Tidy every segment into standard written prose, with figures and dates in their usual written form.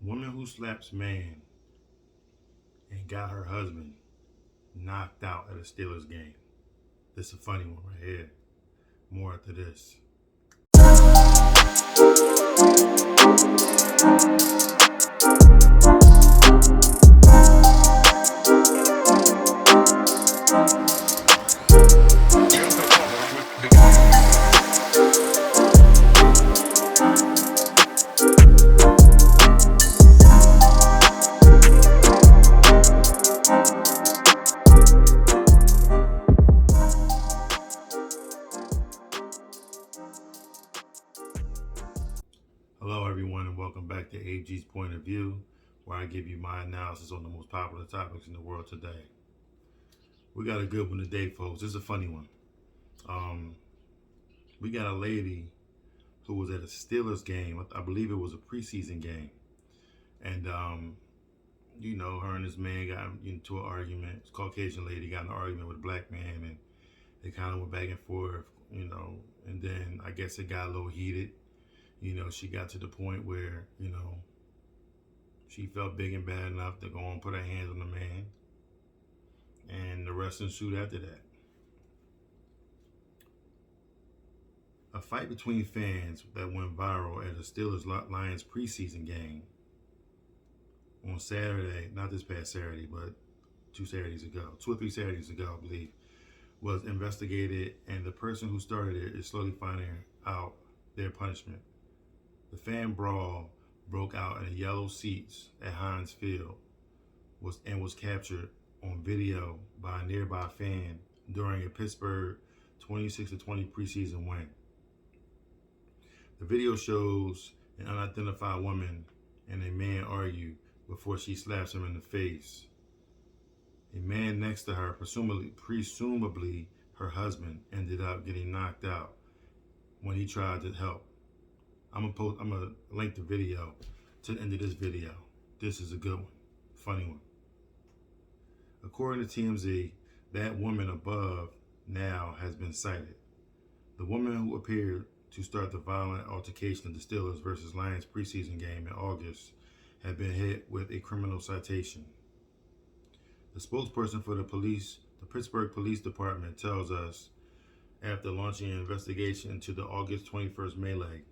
Woman who slaps man and got her husband knocked out at a Steelers game. This is a funny one right here. More after this. Hello, everyone, and welcome back to AG's Point of View, where I give you my analysis on the most popular topics in the world today. We got a good one today, folks. This is a funny one. We got a lady who was at a Steelers game. I believe it was a preseason game. And, her and this man got into an argument. This Caucasian lady got in an argument with a black man, and they kind of went back and forth, and then I guess it got a little heated. She got to the point where, she felt big and bad enough to go and put her hands on the man. And the rest ensued after that. A fight between fans that went viral at a Steelers-Lions preseason game on Saturday, not this past Saturday, but 2 or 3 Saturdays ago, I believe, was investigated, and the person who started it is slowly finding out their punishment. The fan brawl broke out in the yellow seats at Heinz Field was captured on video by a nearby fan during a Pittsburgh 26-20 preseason win. The video shows an unidentified woman and a man argue before she slaps him in the face. A man next to her, presumably her husband, ended up getting knocked out when he tried to help. I'm gonna link the video to the end of this video. This is a good one, funny one. According to TMZ, that woman above now has been cited. The woman who appeared to start the violent altercation of the Steelers versus Lions preseason game in August had been hit with a criminal citation. The spokesperson for the Pittsburgh Police Department, tells us after launching an investigation into the August 21st melee,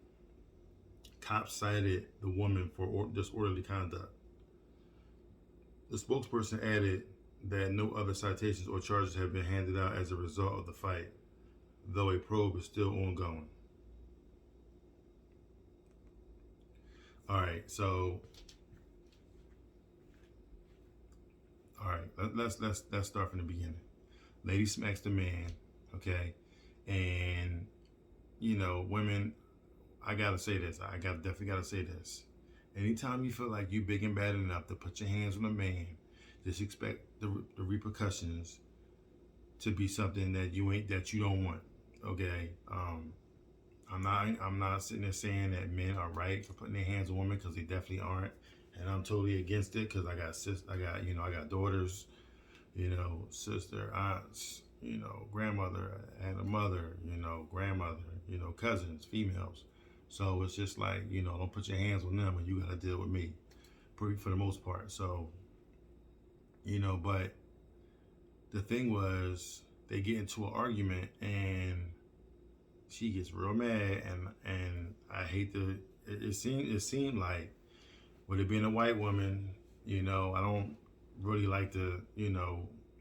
cops cited the woman for disorderly conduct. The spokesperson added that no other citations or charges have been handed out as a result of the fight, though a probe is still ongoing. All right, let's start from the beginning. Lady smacks the man, okay, and women. I gotta say this. Definitely gotta say this. Anytime you feel like you big and bad enough to put your hands on a man, just expect the repercussions to be something that you don't want. Okay. I'm not sitting there saying that men are right for putting their hands on women, because they definitely aren't, and I'm totally against it, because I got daughters, sister, aunts, grandmother, and a mother, grandmother, cousins, females. So it's just like, don't put your hands on them and you got to deal with me for the most part. So, but the thing was, they get into an argument and she gets real mad, and I hate to, it seemed like, with it being a white woman, I don't really like to,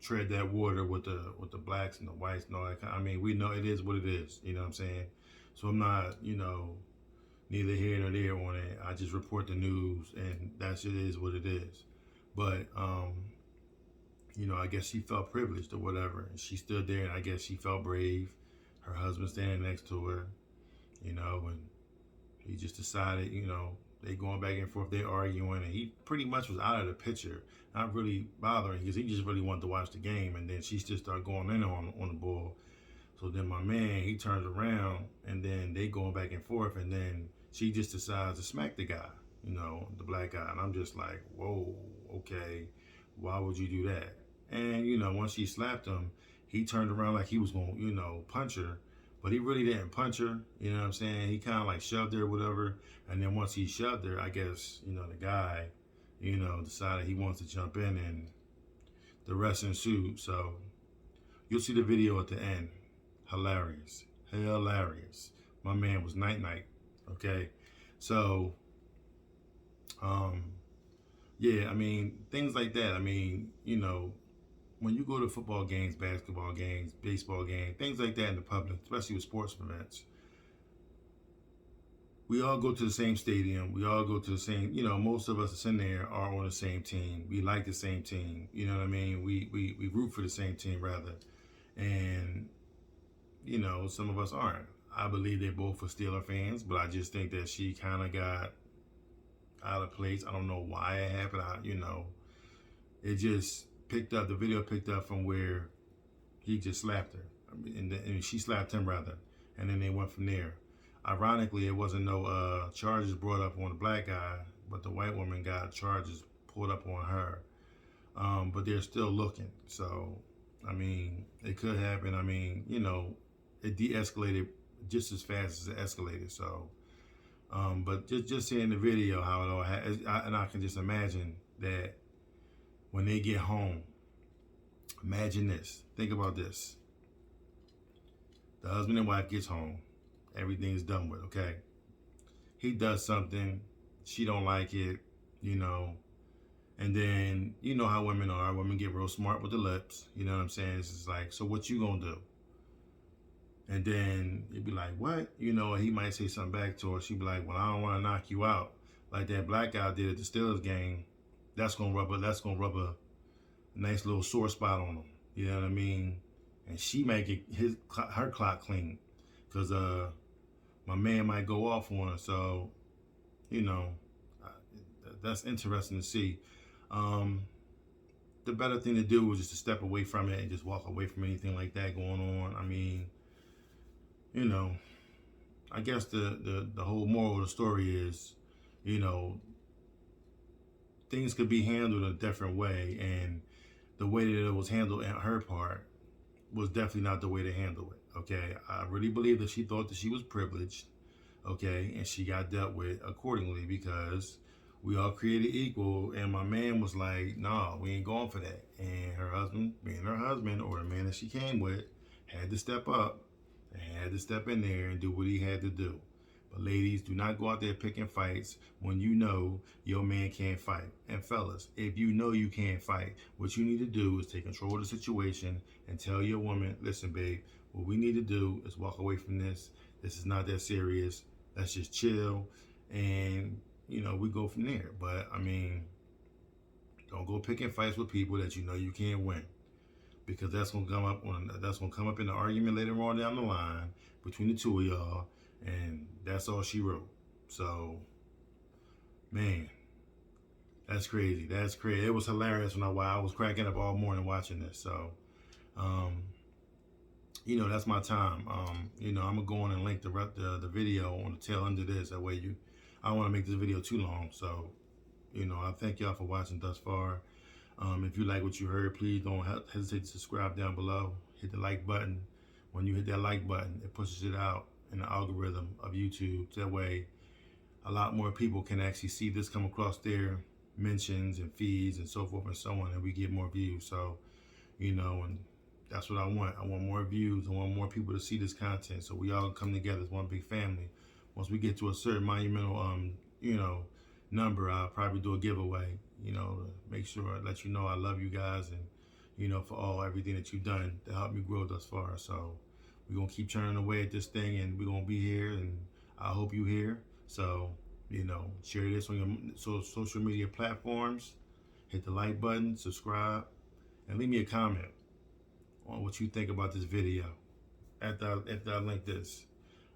tread that water with the blacks and the whites and all that. I mean, we know it is what it is, you know what I'm saying? So I'm not, neither here nor there on it. I just report the news, and that shit is what it is. But, I guess she felt privileged or whatever, and she stood there, and I guess she felt brave. Her husband standing next to her, and he just decided, they going back and forth, they arguing, and he pretty much was out of the picture, not really bothering, because he just really wanted to watch the game, and then she just started going in on the ball. So then my man, he turns around, and then they going back and forth, and then she just decides to smack the guy, the black guy, and I'm just like, whoa, okay, why would you do that? And, once she slapped him, he turned around like he was going to, punch her, but he really didn't punch her. You know what I'm saying? He kind of like shoved her or whatever. And then once he shoved her, I guess, the guy, decided he wants to jump in, and the rest ensued. So you'll see the video at the end. Hilarious. Hilarious. My man was night. Okay? So, yeah, I mean, things like that. I mean, when you go to football games, basketball games, baseball games, things like that in the public, especially with sports events, we all go to the same stadium. We all go to the same, most of us that's in there are on the same team. We like the same team. You know what I mean? We root for the same team, rather. And, some of us aren't. I believe they both are Steeler fans, but I just think that she kind of got out of place. I don't know why it happened. It just picked up, the video picked up from where he just slapped her. And she slapped him, rather. And then they went from there. Ironically, it wasn't no charges brought up on the black guy, but the white woman got charges pulled up on her. But they're still looking. So, I mean, it could happen. I mean, it de-escalated just as fast as it escalated. So, but just seeing the video, how it all and I can just imagine that when they get home, imagine this. Think about this. The husband and wife gets home. Everything's done with, okay? He does something. She don't like it, And then, you know how women are. Women get real smart with the lips. You know what I'm saying? It's just like, so what you gonna do? And then you'd be like, what? He might say something back to her. She'd be like, well, I don't want to knock you out. Like that black guy did at the Steelers game. That's gonna rub a nice little sore spot on him. You know what I mean? And she might get her clock clean. Because my man might go off on her. So, that's interesting to see. The better thing to do was just to step away from it and just walk away from anything like that going on. I mean, I guess the whole moral of the story is, things could be handled a different way, and the way that it was handled on her part was definitely not the way to handle it. Okay, I really believe that she thought that she was privileged. Okay, and she got dealt with accordingly because we all created equal. And my man was like, "No, we ain't going for that." And her husband, being her husband or the man that she came with, had to step up and had to step in there and do what he had to do. But ladies, do not go out there picking fights when you know your man can't fight. And fellas, if you know you can't fight, what you need to do is take control of the situation and tell your woman, listen, babe, what we need to do is walk away from this. This is not that serious. Let's just chill. And, we go from there. But, I mean, don't go picking fights with people that you know you can't win. Because that's gonna come up in the argument later on down the line between the two of y'all. And that's all she wrote. So, man, that's crazy. That's crazy. It was hilarious when I was cracking up all morning watching this. So, that's my time. I'm gonna go on and link the video on the tail end of this. That way I don't want to make this video too long. So, I thank y'all for watching thus far. If you like what you heard, please don't hesitate to subscribe down below. Hit the like button. When you hit that like button, it pushes it out in the algorithm of YouTube. That way, a lot more people can actually see this come across their mentions and feeds and so forth and so on, and we get more views. So, and that's what I want. I want more views. I want more people to see this content, so we all come together as one big family. Once we get to a certain monumental, number, I'll probably do a giveaway, to make sure I let you know I love you guys and, for everything that you've done to help me grow thus far. So we're going to keep churning away at this thing, and we're going to be here, and I hope you're here. So, share this on your social media platforms, hit the like button, subscribe, and leave me a comment on what you think about this video after I link this.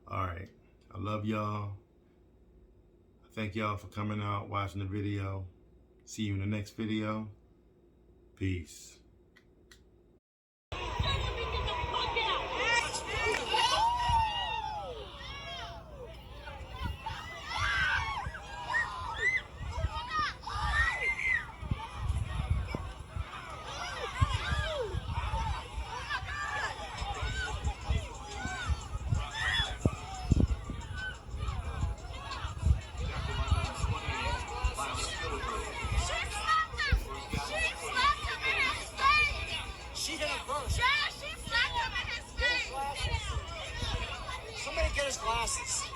All right. I love y'all. Thank y'all for coming out, watching the video. See you in the next video. Peace. losses.